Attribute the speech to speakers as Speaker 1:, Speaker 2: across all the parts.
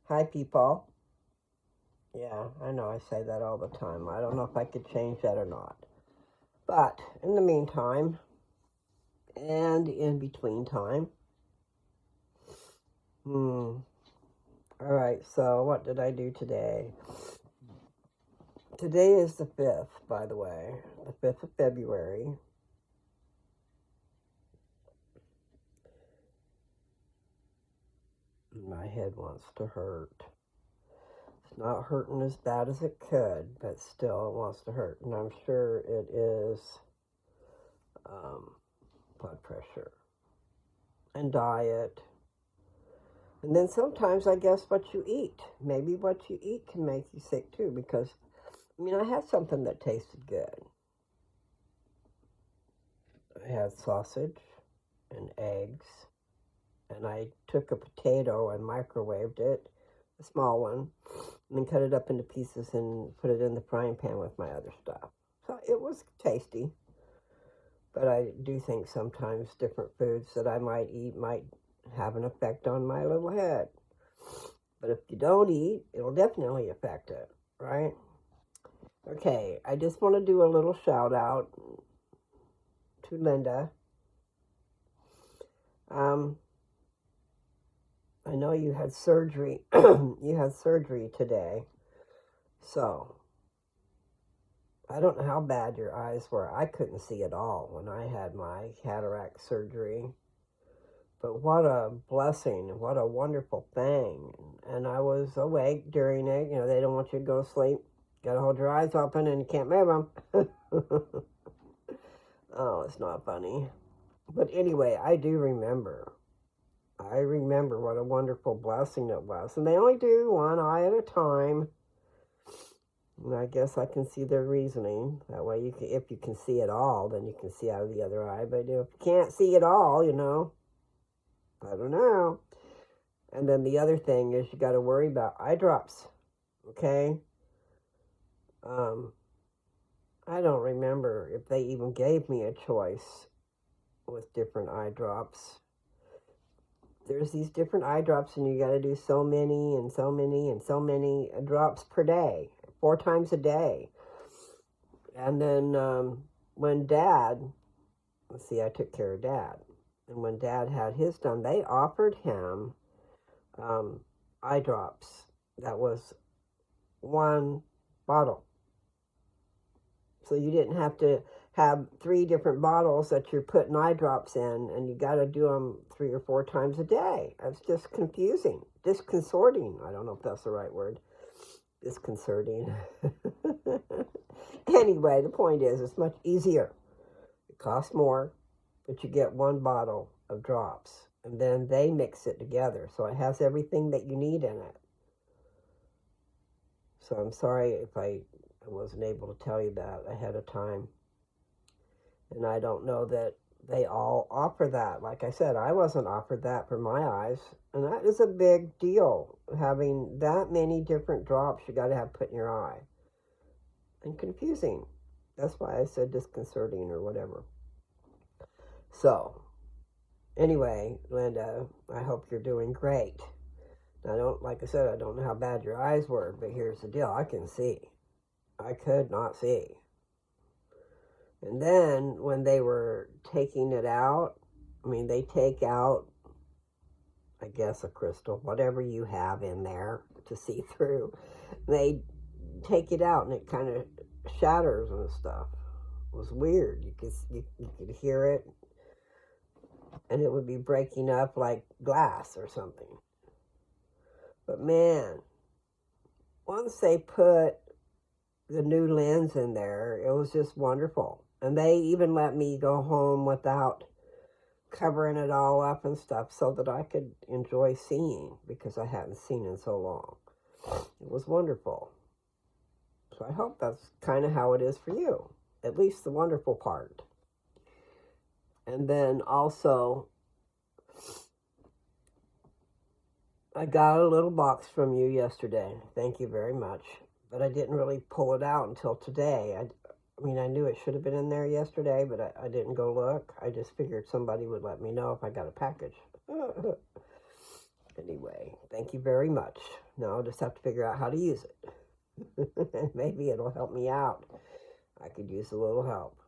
Speaker 1: Hi, people. Yeah, I know I say that all the time. I don't know if I could change that or not. But in the meantime, and in between time, all right, so what did I do today? Today is the 5th, by the way, the 5th of February. My head wants to hurt. It's not hurting as bad as it could, but still it wants to hurt. And I'm sure it is blood pressure and diet. And then sometimes I guess what you eat. Maybe what you eat can make you sick too, because I had something that tasted good. I had sausage and eggs, and I took a potato and microwaved it, a small one, and then cut it up into pieces and put it in the frying pan with my other stuff. So it was tasty, but I do think sometimes different foods that I might eat might have an effect on my little head. But if you don't eat, it'll definitely affect it, right? Okay, I just want to do a little shout out to Linda. I know you had surgery. You had surgery today. So, I don't know how bad your eyes were. I couldn't see at all when I had my cataract surgery. But what a blessing. What a wonderful thing. And I was awake during it. They don't want you to go to sleep. Got to hold your eyes open and you can't move them. Oh, it's not funny. But anyway, I do remember. I remember what a wonderful blessing it was. And they only do one eye at a time. And I guess I can see their reasoning. That way, if you can see it all, then you can see out of the other eye. But if you can't see it all, I don't know. And then the other thing is you got to worry about eye drops. Okay? I don't remember if they even gave me a choice with different eye drops. There's these different eye drops, and you got to do so many and so many and so many drops per day, 4 times a day. And then when Dad, let's see, I took care of Dad. And when Dad had his done, they offered him eye drops. That was 1 bottle. So you didn't have to have 3 different bottles that you're putting eye drops in, and you got to do them 3 or 4 times a day. That's just confusing, disconcerting. I don't know if that's the right word. Disconcerting. Anyway, the point is, it's much easier. It costs more, but you get 1 bottle of drops, and then they mix it together, so it has everything that you need in it. So I'm sorry if I wasn't able to tell you that ahead of time. And I don't know that they all offer that. Like I said, I wasn't offered that for my eyes. And that is a big deal, having that many different drops you got to have put in your eye. And confusing. That's why I said disconcerting or whatever. So, anyway, Linda, I hope you're doing great. Like I said, I don't know how bad your eyes were, but here's the deal. I can see. I could not see. And then when they were taking it out, they take out, I guess, a crystal, whatever you have in there to see through. They take it out and it kind of shatters and stuff. It was weird. You could hear it, and it would be breaking up like glass or something. But man, once they put the new lens in there, it was just wonderful. And they even let me go home without covering it all up and stuff so that I could enjoy seeing, because I hadn't seen in so long. It was wonderful. So I hope that's kind of how it is for you, at least the wonderful part. And then also, I got a little box from you yesterday. Thank you very much. But I didn't really pull it out until today. I knew it should have been in there yesterday, but I didn't go look. I just figured somebody would let me know if I got a package. Anyway, thank you very much. Now I'll just have to figure out how to use it. And maybe it'll help me out. I could use a little help.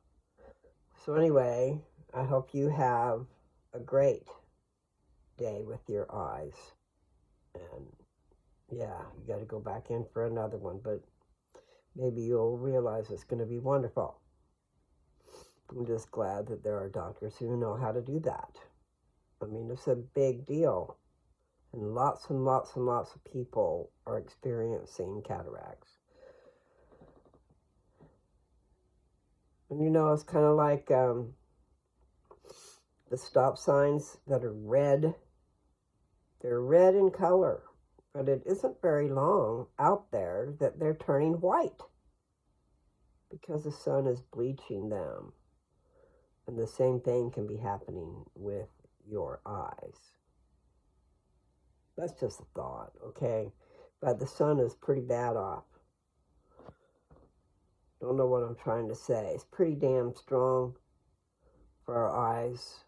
Speaker 1: So anyway, I hope you have a great day with your eyes. And yeah, you got to go back in for another one, but maybe you'll realize it's going to be wonderful. I'm just glad that there are doctors who know how to do that. I mean, it's a big deal. And lots of people are experiencing cataracts. And it's kind of like the stop signs that are red. They're red in color, but it isn't very long out there that they're turning white because the sun is bleaching them. And the same thing can be happening with your eyes. That's just a thought, okay? But the sun is pretty bad off. Don't know what I'm trying to say. It's pretty damn strong for our eyes.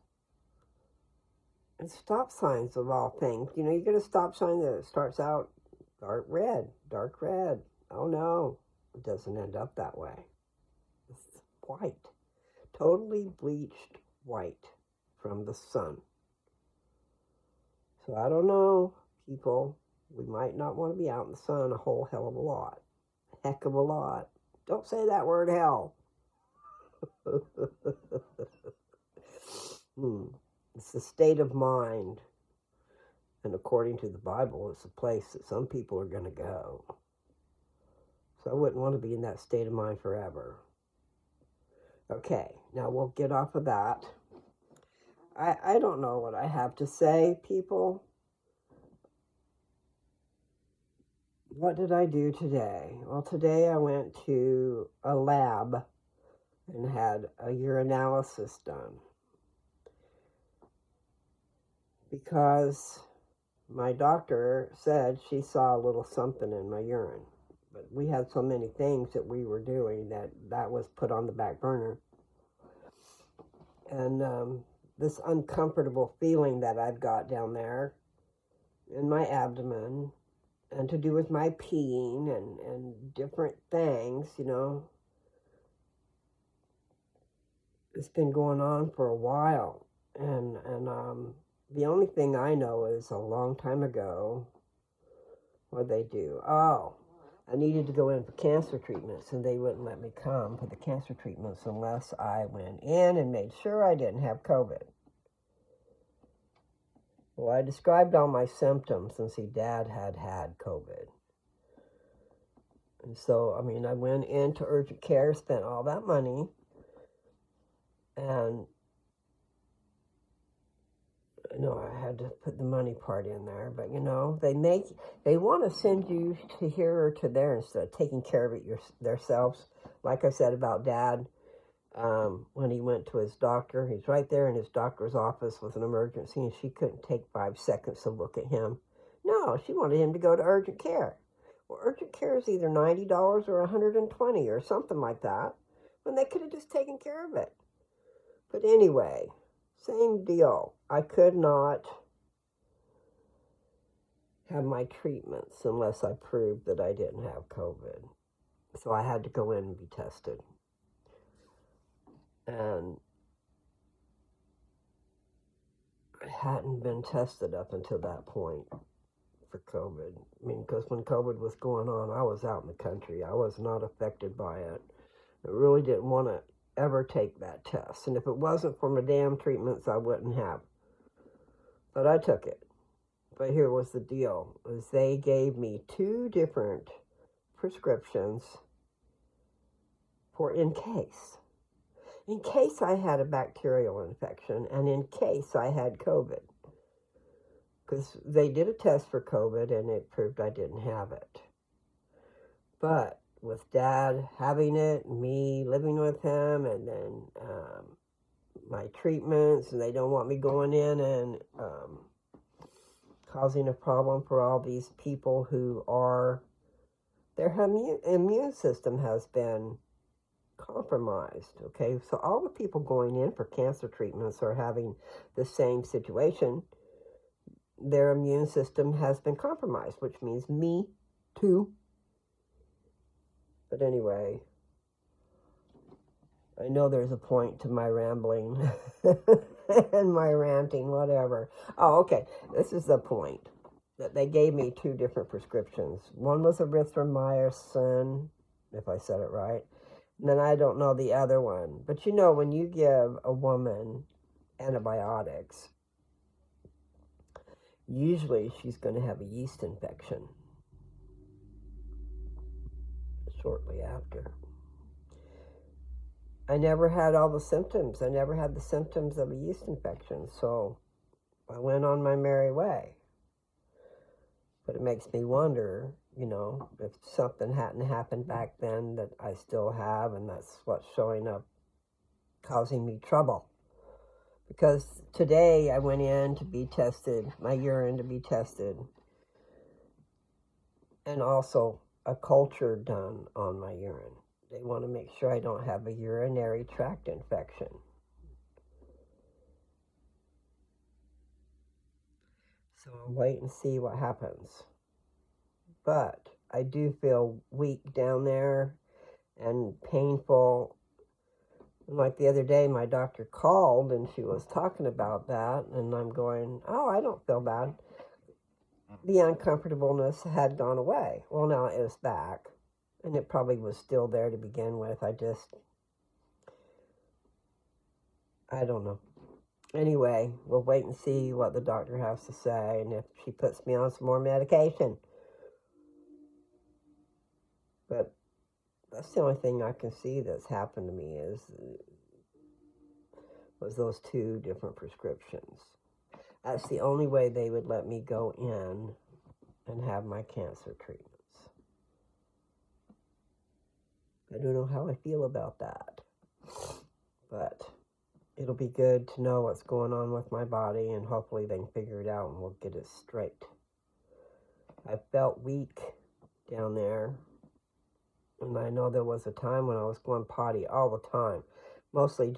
Speaker 1: And stop signs of all things. You get a stop sign that starts out dark red. Oh no, it doesn't end up that way. It's white. Totally bleached white from the sun. So I don't know, people. We might not want to be out in the sun a whole hell of a lot. Heck of a lot. Don't say that word, hell. It's the state of mind. And according to the Bible, it's a place that some people are going to go. So I wouldn't want to be in that state of mind forever. Okay, now we'll get off of that. I don't know what I have to say, people. What did I do today? Well, today I went to a lab and had a urinalysis done. Because my doctor said she saw a little something in my urine. But we had so many things that we were doing that was put on the back burner. And this uncomfortable feeling that I've got down there in my abdomen, and to do with my peeing and different things, it's been going on for a while. And the only thing I know is a long time ago, what'd they do? Oh, I needed to go in for cancer treatments, and they wouldn't let me come for the cancer treatments unless I went in and made sure I didn't have COVID. Well, I described all my symptoms and see Dad had COVID. And so, I went into urgent care, spent all that money, and I had to put the money part in there, but they want to send you to here or to there instead of taking care of it themselves. Like I said about Dad, when he went to his doctor, he's right there in his doctor's office with an emergency, and she couldn't take 5 seconds to look at him. No, she wanted him to go to urgent care. Well, urgent care is either $90 or $120 or something like that, when they could have just taken care of it. But anyway, same deal. I could not have my treatments unless I proved that I didn't have COVID. So I had to go in and be tested. And I hadn't been tested up until that point for COVID. Because when COVID was going on, I was out in the country. I was not affected by it. I really didn't want to ever take that test. And if it wasn't for my damn treatments, I wouldn't have. But I took it. But here was the deal, is they gave me 2 different prescriptions for in case I had a bacterial infection and in case I had COVID. Because they did a test for COVID and it proved I didn't have it. But with Dad having it, me living with him, and then my treatments, and they don't want me going in and causing a problem for all these people who their immune system has been compromised, okay? So all the people going in for cancer treatments are having the same situation. their immune system has been compromised, which means me too. But anyway, I know there's a point to my rambling and my ranting, whatever. Oh, okay. This is the point. That they gave me 2 different prescriptions. One was erythromycin, if I said it right. And then I don't know the other one. But you know, when you give a woman antibiotics, usually she's going to have a yeast infection shortly after. I never had all the symptoms. I never had the symptoms of a yeast infection. So I went on my merry way. But it makes me wonder, you know, if something hadn't happened back then that I still have, and that's what's showing up, causing me trouble. Because today I went in to be tested, my urine to be tested, and also a culture done on my urine. They want to make sure I don't have a urinary tract infection. So I'll wait and see what happens. But I do feel weak down there and painful. Like the other day, my doctor called and she was talking about that, and I'm going, oh, I don't feel bad. The uncomfortableness had gone away. Well, now it was back, and it probably was still there to begin with. I don't know. Anyway, we'll wait and see what the doctor has to say, and if she puts me on some more medication. But that's the only thing I can see that's happened to me was those 2 different prescriptions. That's the only way they would let me go in and have my cancer treatments. I don't know how I feel about that. But it'll be good to know what's going on with my body, and hopefully they can figure it out and we'll get it straight. I felt weak down there. And I know there was a time when I was going potty all the time. Mostly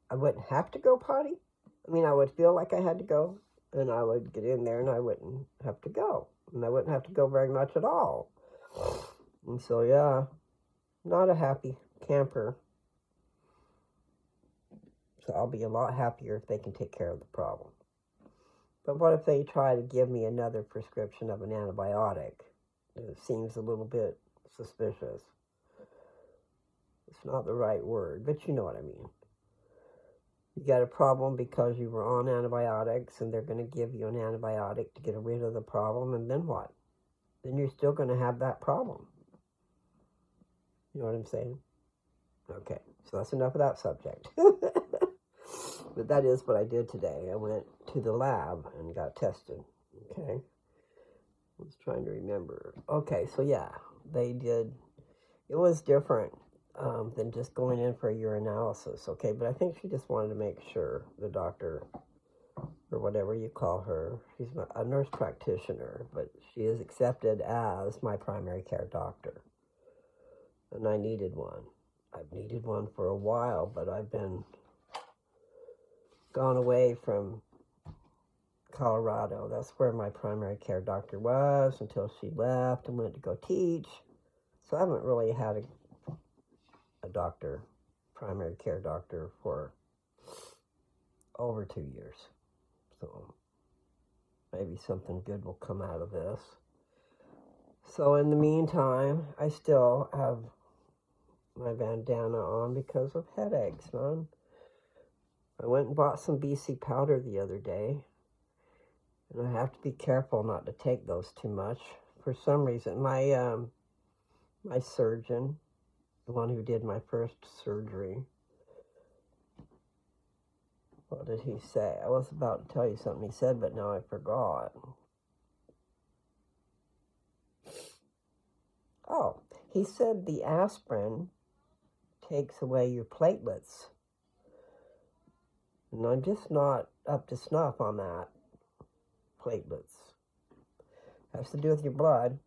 Speaker 1: I wouldn't have to go potty. I mean, I would feel like I had to go, and I would get in there and I wouldn't have to go. And I wouldn't have to go very much at all. And so, yeah, not a happy camper. So I'll be a lot happier if they can take care of the problem. But what if they try to give me another prescription of an antibiotic? It seems a little bit suspicious. It's not the right word, but you know what I mean. You got a problem because you were on antibiotics, and they're going to give you an antibiotic to get rid of the problem, and then what? Then you're still going to have that problem. You know what I'm saying? Okay, so that's enough of that subject. But that is what I did today. I went to the lab and got tested. Okay. I was trying to remember. Okay, so yeah, they did. It was different than just going in for a urinalysis. Okay, but I think she just wanted to make sure, the doctor, or whatever you call her. She's a nurse practitioner, but she is accepted as my primary care doctor. And I needed one. I've needed one for a while, but I've been gone away from Colorado. That's where my primary care doctor was until she left and went to go teach. So I haven't really had a doctor, primary care doctor, for over 2 years. So maybe something good will come out of this. So in the meantime, I still have my bandana on because of headaches, man. I went and bought some BC powder the other day, and I have to be careful not to take those too much. For some reason, my surgeon, the one who did my first surgery, what did he say? I was about to tell you something he said, but now I forgot. Oh, he said the aspirin takes away your platelets. And I'm just not up to snuff on that. Platelets. Has to do with your blood.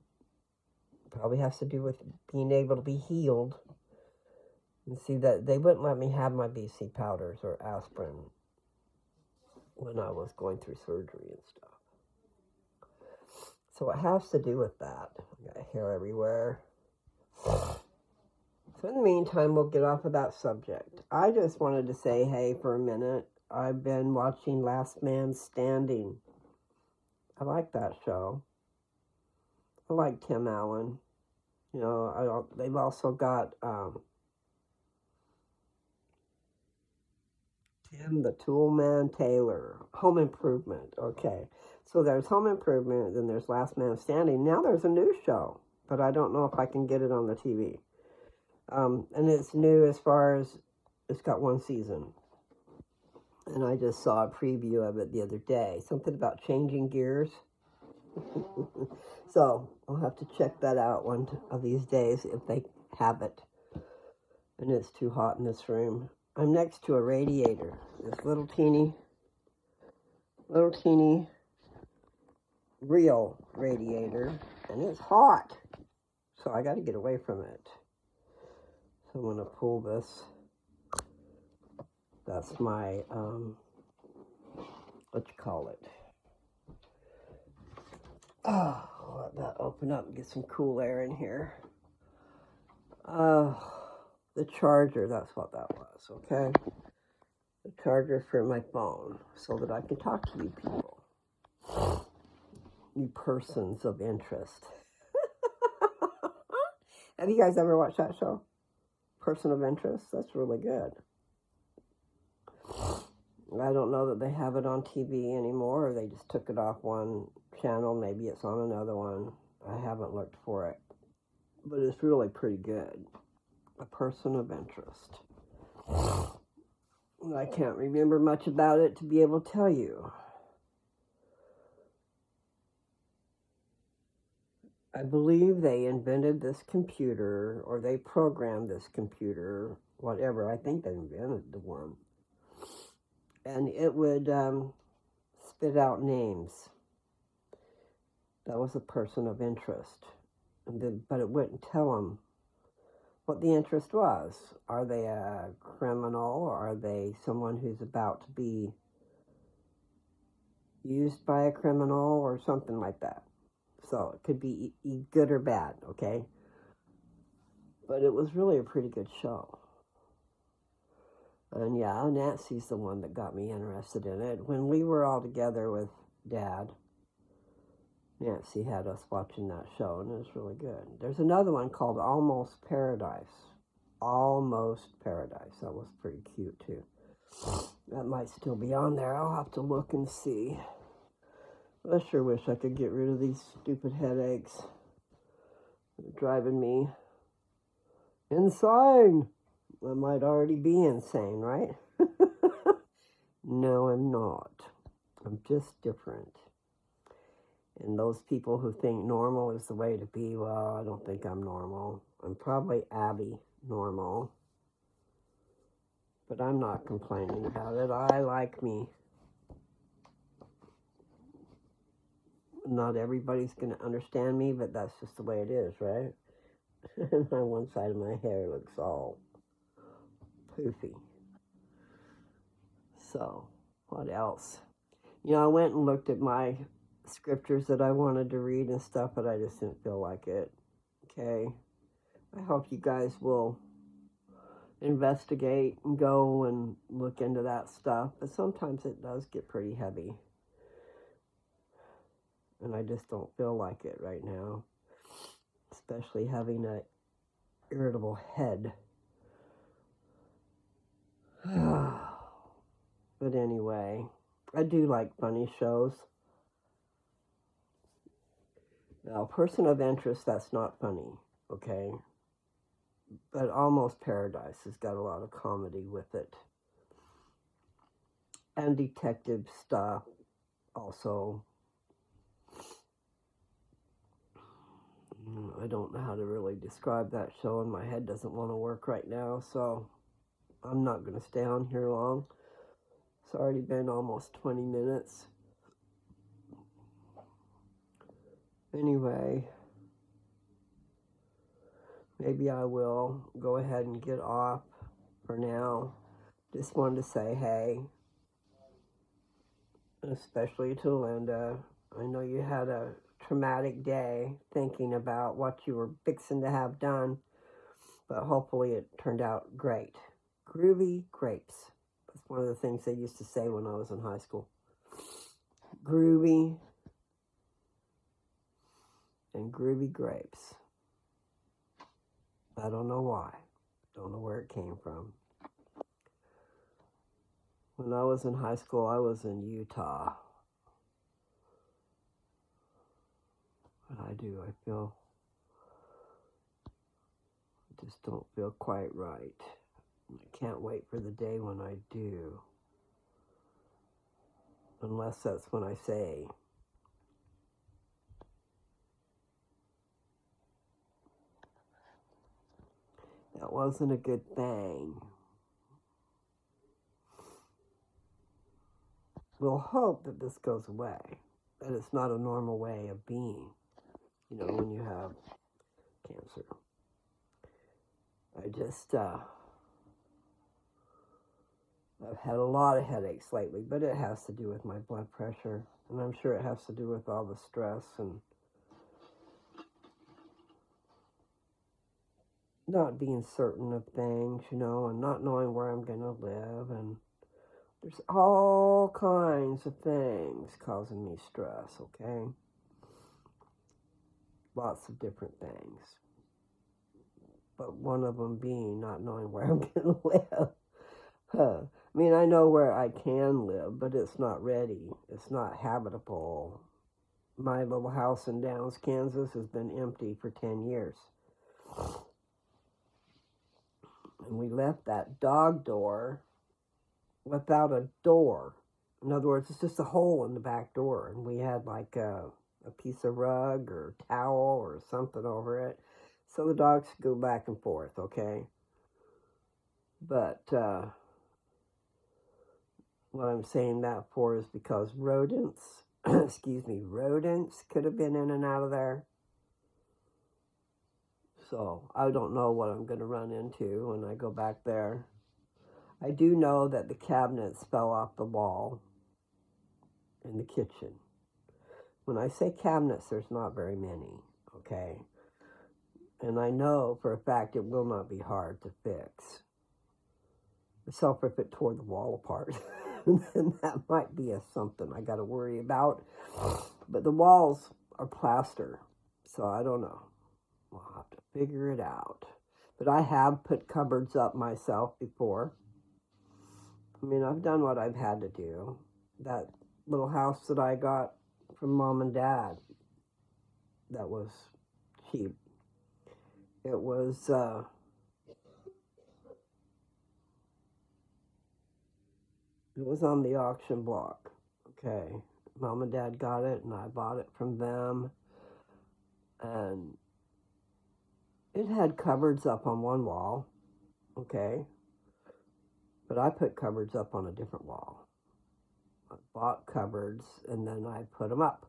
Speaker 1: Probably has to do with being able to be healed. And see, that they wouldn't let me have my BC powders or aspirin when I was going through surgery and stuff. So it has to do with that. I got hair everywhere. So in the meantime, we'll get off of that subject. I just wanted to say, hey, for a minute, I've been watching Last Man Standing. I like that show. I like Tim Allen. You know, they've also got Tim the Toolman Taylor, Home Improvement. Okay, so there's Home Improvement, then there's Last Man Standing. Now there's a new show, but I don't know if I can get it on the TV. And it's new as far as it's got one season. And I just saw a preview of it the other day. Something about changing gears. So I'll have to check that out one of these days if they have it. And it's too hot in this room. I'm next to a radiator. This little teeny real radiator. And it's hot. So I got to get away from it. So I'm going to pull this. That's my, what you call it? Oh, let that open up and get some cool air in here. The charger, that's what that was, okay? The charger for my phone, so that I can talk to you people. You persons of interest. Have you guys ever watched that show? Person of Interest? That's really good. I don't know that they have it on TV anymore, or they just took it off one channel. Maybe it's on another one. I haven't looked for it. But it's really pretty good. A Person of Interest. I can't remember much about it to be able to tell you. I believe they invented this computer, or they programmed this computer, whatever. I think they invented the one. And it would spit out names. That was a person of interest. But it wouldn't tell them what the interest was. Are they a criminal, or are they someone who's about to be used by a criminal, or something like that? So it could be good or bad, okay? But it was really a pretty good show. And yeah, Nancy's the one that got me interested in it. When we were all together with Dad, Nancy had us watching that show, and it was really good. There's another one called Almost Paradise. Almost Paradise. That was pretty cute, too. That might still be on there. I'll have to look and see. I sure wish I could get rid of these stupid headaches. They're driving me insane. I might already be insane, right? No, I'm not. I'm just different. And those people who think normal is the way to be, well, I don't think I'm normal. I'm probably Abby normal. But I'm not complaining about it. I like me. Not everybody's going to understand me, but that's just the way it is, right? My one side of my hair looks all poofy. So, what else? You know, I went and looked at my scriptures that I wanted to read and stuff, but I just didn't feel like it. Okay? I hope you guys will investigate and go and look into that stuff, but sometimes it does get pretty heavy. And I just don't feel like it right now, especially having an irritable head. But anyway, I do like funny shows. Now, Person of Interest, that's not funny, okay? But Almost Paradise has got a lot of comedy with it. And detective stuff also. I don't know how to really describe that show, and my head doesn't want to work right now, so I'm not going to stay on here long. It's already been almost 20 minutes. Anyway, maybe I will go ahead and get off for now. Just wanted to say hey, especially to Linda. I know you had a traumatic day thinking about what you were fixing to have done, but hopefully it turned out great. Groovy grapes. That's one of the things they used to say when I was in high school. Groovy and groovy grapes. I don't know why. Don't know where it came from. When I was in high school, I was in Utah. What I do, I just don't feel quite right. I can't wait for the day when I do. Unless that's when I say. That wasn't a good thing. We'll hope that this goes away. That it's not a normal way of being. You know, when you have cancer. I've had a lot of headaches lately, but it has to do with my blood pressure. And I'm sure it has to do with all the stress and not being certain of things, you know, and not knowing where I'm going to live. And there's all kinds of things causing me stress, okay? Lots of different things. But one of them being not knowing where I'm going to live. I mean, I know where I can live, but it's not ready. It's not habitable. My little house in Downs, Kansas has been empty for 10 years. And we left that dog door without a door. In other words, it's just a hole in the back door. And we had like a piece of rug or towel or something over it. So the dogs could go back and forth, okay? But what I'm saying that for is because rodents, rodents could have been in and out of there. So I don't know what I'm going to run into when I go back there. I do know that the cabinets fell off the wall in the kitchen. When I say cabinets, there's not very many, okay? And I know for a fact it will not be hard to fix. Except if it tore the wall apart. Then that might be something I got to worry about. But the walls are plaster, so I don't know. We'll have to figure it out. But I have put cupboards up myself before. I mean, I've done what I've had to do. That little house that I got from Mom and Dad, that was cheap. It was on the auction block. Okay. Mom and Dad got it, and I bought it from them. And it had cupboards up on one wall. Okay. But I put cupboards up on a different wall. I bought cupboards, and then I put them up.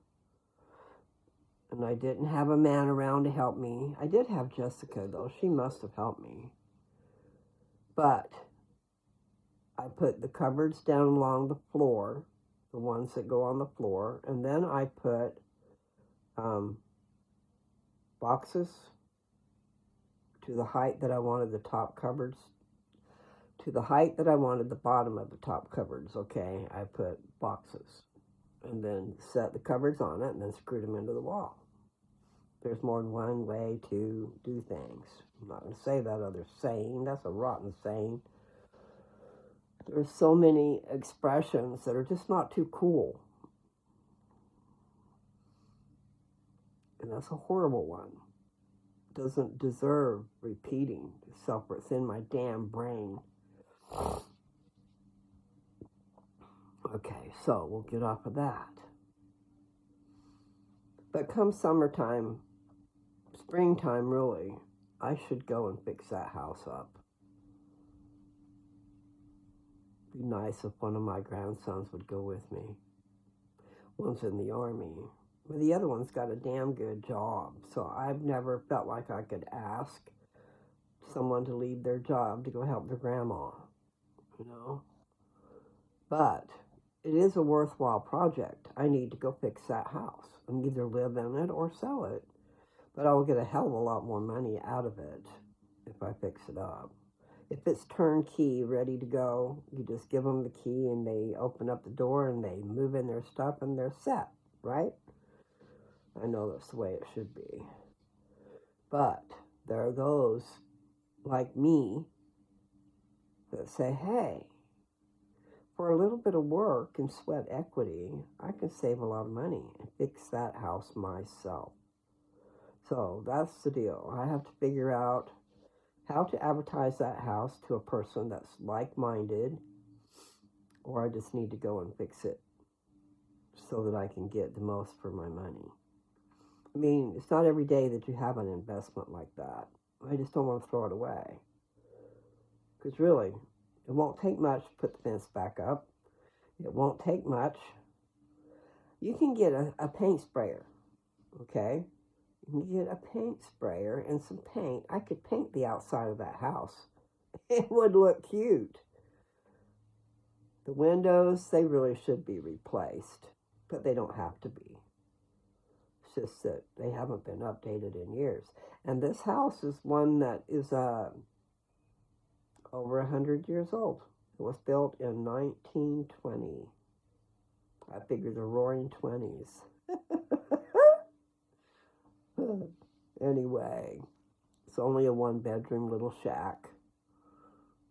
Speaker 1: And I didn't have a man around to help me. I did have Jessica, though. She must have helped me. But I put the cupboards down along the floor, the ones that go on the floor, and then I put boxes to the height that I wanted the top cupboards, to the height that I wanted the bottom of the top cupboards, okay? I put boxes and then set the cupboards on it and then screwed them into the wall. There's more than one way to do things. I'm not going to say that other saying. That's a rotten saying. There's so many expressions that are just not too cool. And that's a horrible one. Doesn't deserve repeating itself within my damn brain. Okay, so we'll get off of that. But come summertime, springtime really, I should go and fix that house up. Be nice if one of my grandsons would go with me. One's in the Army, but the other one's got a damn good job. So I've never felt like I could ask someone to leave their job to go help their grandma, you know. But it is a worthwhile project. I need to go fix that house and either live in it or sell it. But I will get a hell of a lot more money out of it if I fix it up. If it's turnkey, ready to go, you just give them the key and they open up the door and they move in their stuff and they're set, right? I know that's the way it should be. But there are those like me that say, hey, for a little bit of work and sweat equity, I can save a lot of money and fix that house myself. So that's the deal. I have to figure out how to advertise that house to a person that's like-minded, or I just need to go and fix it so that I can get the most for my money. I mean, it's not every day that you have an investment like that. I just don't want to throw it away. Because really, it won't take much to put the fence back up. It won't take much. You can get a paint sprayer, okay? You can get a paint sprayer and some paint. I could paint the outside of that house. It would look cute. The windows, they really should be replaced, but they don't have to be. It's just that they haven't been updated in years. And this house is one that is over 100 years old. It was built in 1920. I figure the roaring 20s. Anyway, it's only a one-bedroom little shack,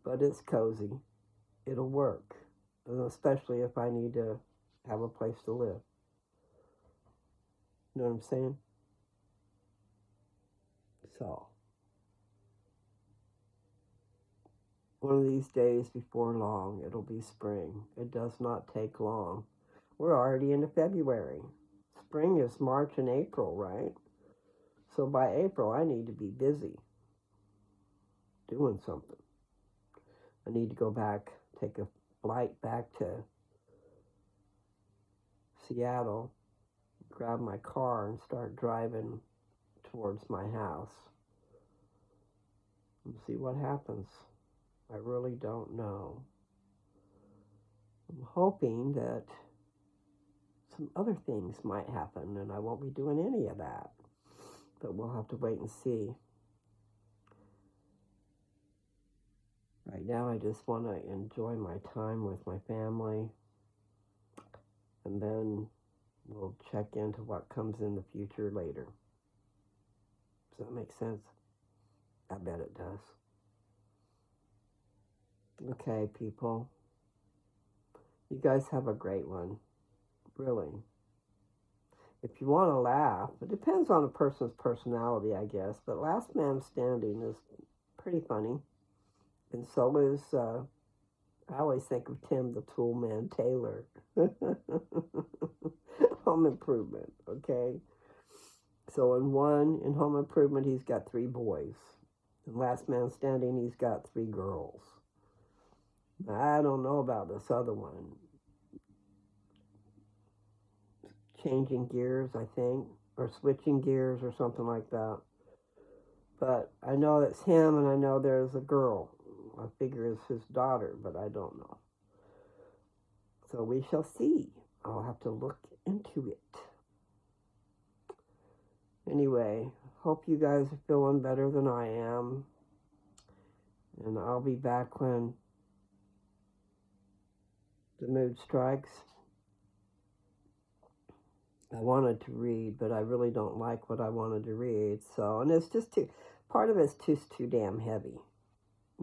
Speaker 1: but it's cozy. It'll work, especially if I need to have a place to live. You know what I'm saying? So, one of these days before long, it'll be spring. It does not take long. We're already into February. Spring is March and April, right? So by April, I need to be busy doing something. I need to go back, take a flight back to Seattle, grab my car and start driving towards my house and see what happens. I really don't know. I'm hoping that some other things might happen and I won't be doing any of that. But we'll have to wait and see. Right now, I just want to enjoy my time with my family. And then we'll check into what comes in the future later. Does that make sense? I bet it does. Okay, people. You guys have a great one. Really. If you want to laugh, it depends on a person's personality, I guess. But Last Man Standing is pretty funny. And so is, I always think of Tim the Toolman Taylor. Home Improvement, okay? So in Home Improvement, he's got 3 boys. In Last Man Standing, he's got 3 girls. I don't know about this other one. Changing gears, I think, or switching gears or something like that. But I know it's him, and I know there's a girl. I figure it's his daughter, but I don't know. So we shall see. I'll have to look into it. Anyway, hope you guys are feeling better than I am. And I'll be back when the mood strikes. I wanted to read, but I really don't like what I wanted to read. So, and it's just part of it's just too damn heavy.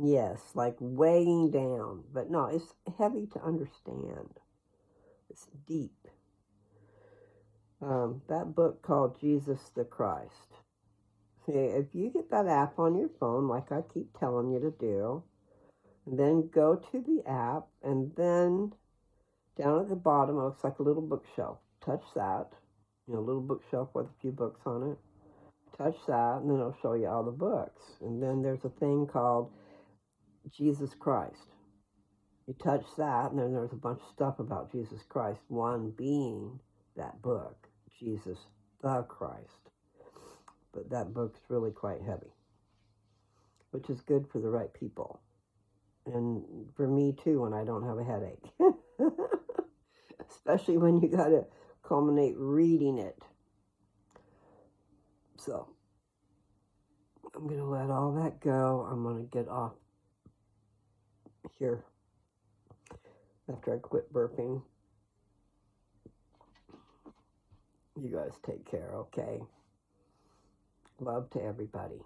Speaker 1: Yes, like weighing down. But no, it's heavy to understand. It's deep. That book called Jesus the Christ. See, if you get that app on your phone, like I keep telling you to do, and then go to the app, and then down at the bottom, it looks like a little bookshelf. Touch that. A little bookshelf with a few books on it. Touch that, and then it'll show you all the books. And then there's a thing called Jesus Christ. You touch that, and then there's a bunch of stuff about Jesus Christ, one being that book, Jesus the Christ. But that book's really quite heavy, which is good for the right people. And for me, too, when I don't have a headache. especially when you got to culminate reading it. So I'm going to let all that go. I'm going to get off here after I quit burping. You guys take care, okay? Love to everybody.